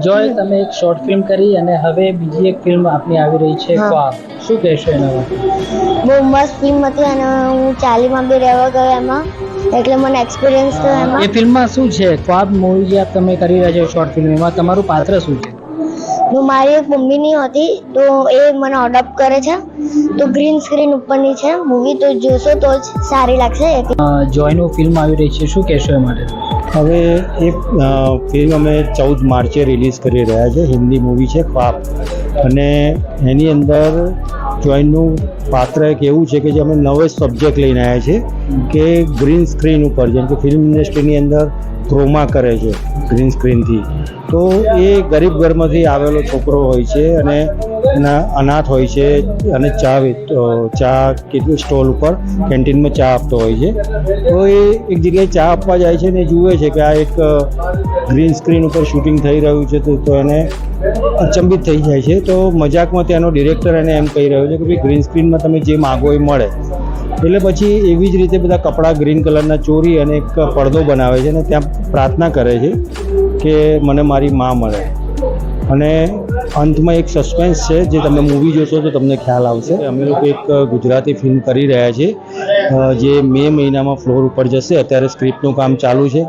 જોય તમે એક short film કરી અને હવે બીજી એક ફિલ્મ આપની આવી રહી છે ખ્વાબ, શું કહેશો એના માટે? બહુ મસ્ત ફિલ્મ હતી અને હું ચાલીમાં બી રહેવા ગયો એમાં, એટલે મને એક્સપિરિયન્સ થયો એ એમાં. ફિલ્મમાં શું છે? ખ્વાબ મૂવી જે તમે કરી રહ્યા છો શોર્ટ ફિલ્મ, એમાં તમારું પાત્ર શું છે? તો મારી એક મમ્મીની હતી, તો એ મને અડોપ્ટ કરે છે, તો ગ્રીન સ્ક્રીન ઉપરની છે મૂવી, તો જોશો તો જ સારી લાગશે. જોયનું ફિલ્મ આવી રહી છે, શું કહેશો એ માટે? હવે એ ફિલ્મ અમે 14 માર્ચે રિલીઝ કરી રહ્યા છે. હિન્દી મૂવી છે ખ્વાબ, અને એની અંદર જોઈનનું પાત્ર એક એવું છે કે જે અમે નવો સબ્જેક્ટ લઈને આવ્યા છે કે ગ્રીન સ્ક્રીન ઉપર, જેમ કે ફિલ્મ ઇન્ડસ્ટ્રીની અંદર ક્રોમા કરે છે ગ્રીન સ્ક્રીનથી, તો એ ગરીબ ઘરમાંથી આવેલો છોકરો હોય છે અને એના અનાથ હોય છે અને ચા કેટલું સ્ટોલ ઉપર કેન્ટીનમાં ચા આપતો હોય છે. તો એ એક જગ્યાએ ચા આપવા જાય છે ને જુએ છે કે આ એક ગ્રીન સ્ક્રીન ઉપર શૂટિંગ થઈ રહ્યું છે, તો એને અચંબિત થઈ જાય છે. તો મજાકમાં ત્યાંનો ડિરેક્ટર એને એમ કહી રહ્યો છે કે ભાઈ ગ્રીન સ્ક્રીનમાં તમે જે માગો એ મળે. એટલે પછી એવી જ રીતે બધા કપડાં ગ્રીન કલરના ચોરી અને એક પડદો બનાવે છે અને ત્યાં પ્રાર્થના કરે છે કે મને મારી માં મળે. અને અંતમાં એક સસ્પેન્સ છે, જે તમે મૂવી જોશો તો તમને ખ્યાલ આવશે. અમે લોકો એક ગુજરાતી ફિલ્મ કરી રહ્યા છીએ જે મે મહિનામાં ફ્લોર ઉપર જશે. અત્યારે સ્ક્રિપ્ટનું કામ ચાલુ છે.